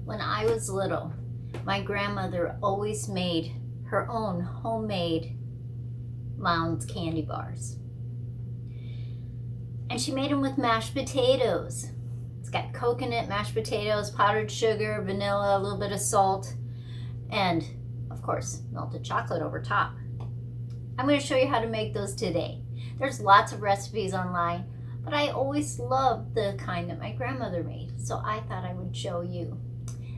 When I was little, my grandmother always made her own homemade Mounds candy bars. And she made them with mashed potatoes. It's got coconut, mashed potatoes, powdered sugar, vanilla, a little bit of salt, and of course, melted chocolate over top. I'm going to show you how to make those today. There's lots of recipes online, but I always loved the kind that my grandmother made, so I thought I would show you.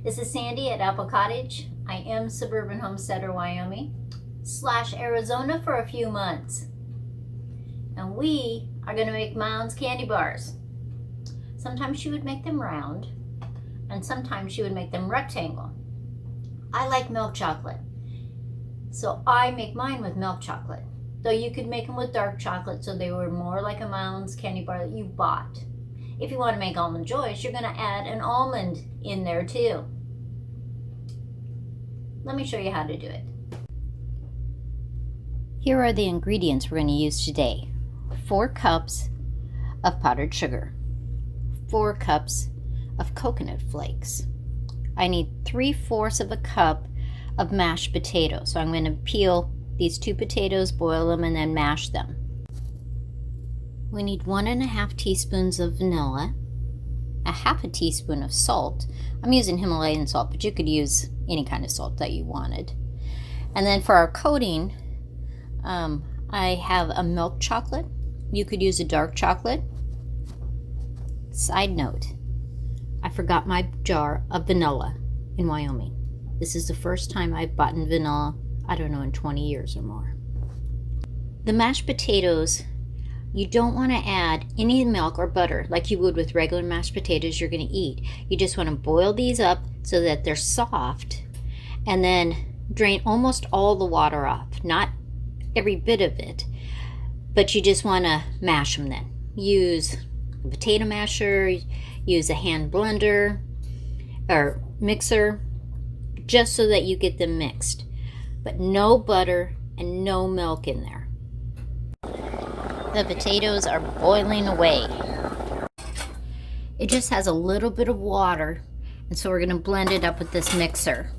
This is Sandy at Apple Cottage. I am Suburban Homesteader Wyoming / Arizona for a few months. And we are going to make Mounds candy bars. Sometimes she would make them round, and sometimes she would make them rectangle. I like milk chocolate, so I make mine with milk chocolate. Though you could make them with dark chocolate so they were more like a Mounds candy bar that you bought. If you want to make almond joys, you're going to add an almond in there too. Let me show you how to do it. Here are the ingredients we're going to use today. 4 cups of powdered sugar, 4 cups of coconut flakes. I need 3/4 of a cup of mashed potatoes. So I'm going to peel these 2 potatoes, boil them, and then mash them. We need 1½ teaspoons of vanilla, a 1/2 teaspoon of salt. I'm using Himalayan salt, but you could use any kind of salt that you wanted. And then for our coating, I have a milk chocolate. You could use a dark chocolate. Side note, I forgot my jar of vanilla in Wyoming. This is the first time I've bought vanilla, I don't know, in 20 years or more. The mashed potatoes, you don't want to add any milk or butter like you would with regular mashed potatoes you're going to eat. You just want to boil these up so that they're soft, and then drain almost all the water off. Not every bit of it, but you just want to mash them then. Use a potato masher, use a hand blender or mixer, just so that you get them mixed. But no butter and no milk in there. The potatoes are boiling away. It just has a little bit of water, and so we're going to blend it up with this mixer.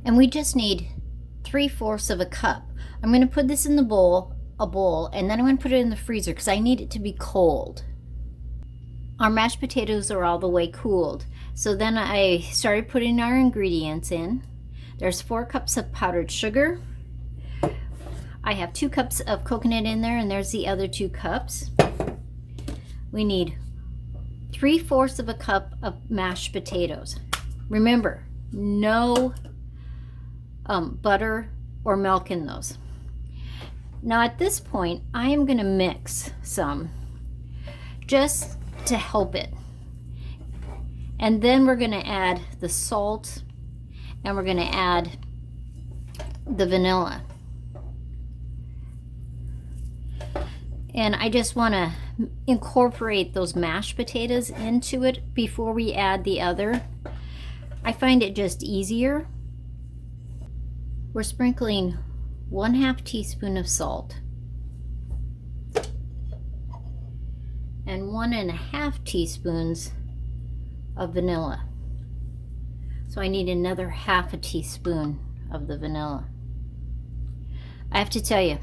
And we just need 3/4 of a cup. I'm going to put this in the bowl, and then I'm going to put it in the freezer because I need it to be cold. Our mashed potatoes are all the way cooled. So then I started putting our ingredients in. There's 4 cups of powdered sugar. I have 2 cups of coconut in there, and there's the other 2 cups. We need 3/4 of a cup of mashed potatoes. Remember, no butter or milk in those. Now at this point, I am going to mix some just to help it. And then we're going to add the salt, and we're going to add the vanilla. And I just want to incorporate those mashed potatoes into it before we add the other. I find it just easier. We're sprinkling 1/2 teaspoon of salt and 1½ teaspoons of vanilla. So I need another 1/2 teaspoon of the vanilla. I have to tell you,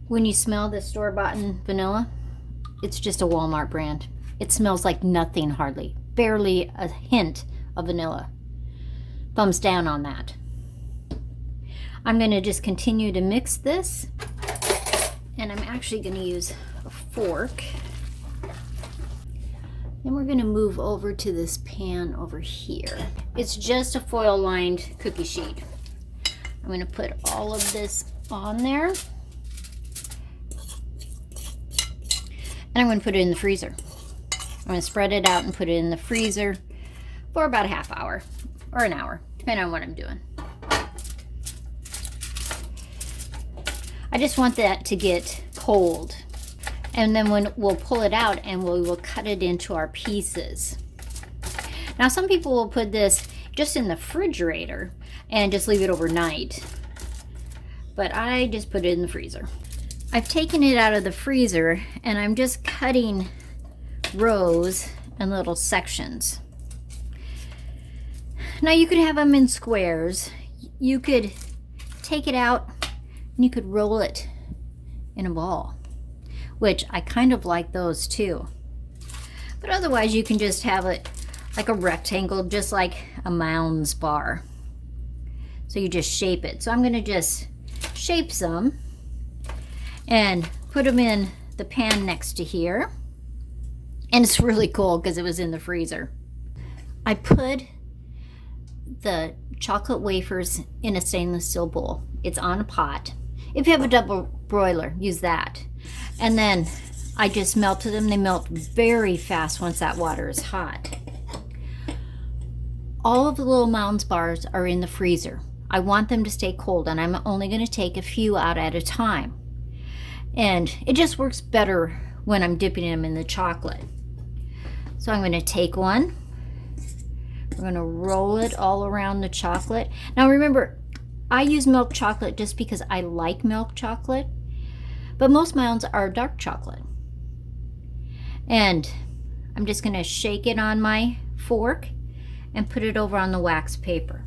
when you smell the store-bought vanilla, it's just a Walmart brand. It smells like nothing hardly, barely a hint of vanilla. Thumbs down on that. I'm going to just continue to mix this, and I'm actually going to use a fork. Then we're going to move over to this pan over here. It's just a foil-lined cookie sheet. I'm going to put all of this on there, and I'm going to put it in the freezer. I'm going to spread it out and put it in the freezer for about a half hour or an hour, depending on what I'm doing. I just want that to get cold, and then when we'll pull it out and we will cut it into our pieces. Now some people will put this just in the refrigerator and just leave it overnight, but I just put it in the freezer. I've taken it out of the freezer and I'm just cutting rows and little sections. Now you could have them in squares. You could take it out and you could roll it in a ball, which I kind of like those too. But otherwise you can just have it like a rectangle, just like a Mounds bar. So you just shape it. So I'm going to just shape some and put them in the pan next to here. And it's really cool because it was in the freezer. I put the chocolate wafers in a stainless steel bowl. It's on a pot. If you have a double broiler, use that. And then I just melted them. They melt very fast once that water is hot. All of the little Mounds bars are in the freezer. I want them to stay cold, and I'm only going to take a few out at a time. And it just works better when I'm dipping them in the chocolate. So I'm going to take one. We're going to roll it all around the chocolate. Now remember, I use milk chocolate just because I like milk chocolate, but most Mounds are dark chocolate. And I'm just going to shake it on my fork and put it over on the wax paper.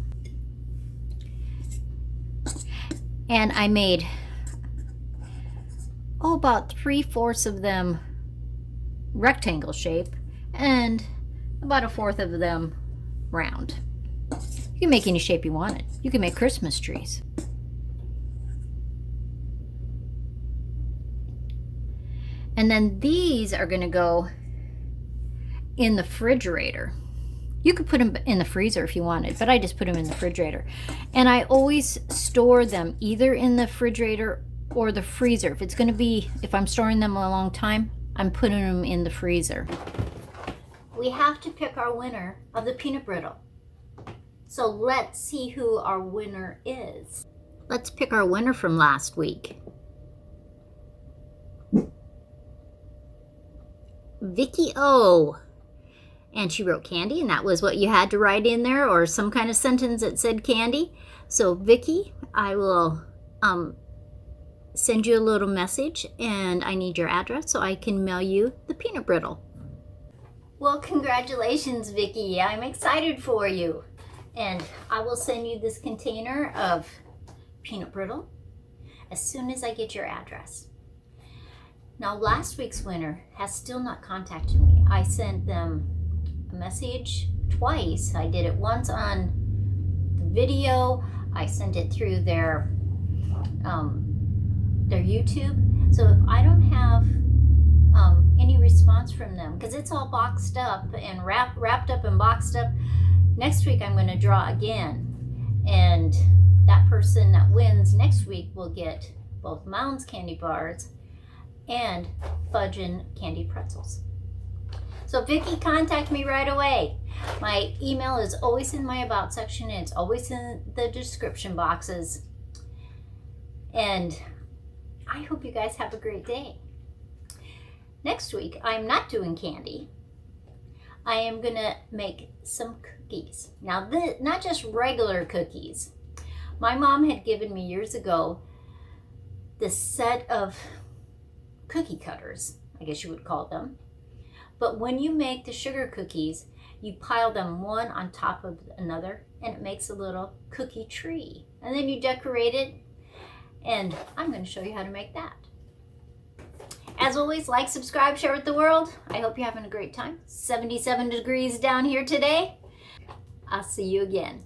And I made about 3/4 of them rectangle shape and about 1/4 of them round. You can make any shape you want it. You can make Christmas trees. And then these are going to go in the refrigerator. You could put them in the freezer if you wanted, but I just put them in the refrigerator. And I always store them either in the refrigerator or the freezer. If it's going to be, if I'm storing them a long time, I'm putting them in the freezer. We have to pick our winner of the peanut brittle. So let's see who our winner is. Let's pick our winner from last week. Vicky O. And she wrote candy, and that was what you had to write in there, or some kind of sentence that said candy. So Vicky, I will send you a little message, and I need your address so I can mail you the peanut brittle. Well, congratulations, Vicky. I'm excited for you. And I will send you this container of peanut brittle as soon as I get your address. Now, last week's winner has still not contacted me. I sent them a message twice. I did it once on the video. I sent it through their YouTube. So if I don't have any response from them, because it's all boxed up and wrapped up and boxed up, next week I'm going to draw again, and that person that wins next week will get both Mounds candy bars and fudge and candy pretzels. So Vicky, contact me right away. My email is always in my about section, and it's always in the description boxes. And I hope you guys have a great day. Next week, I'm not doing candy. I am gonna make some cookies. Now, not just regular cookies. My mom had given me years ago this set of cookie cutters, I guess you would call them. But when you make the sugar cookies, you pile them one on top of another, and it makes a little cookie tree. And then you decorate it, and I'm going to show you how to make that. As always, like, subscribe, share with the world. I hope you're having a great time. 77 degrees down here today. I'll see you again.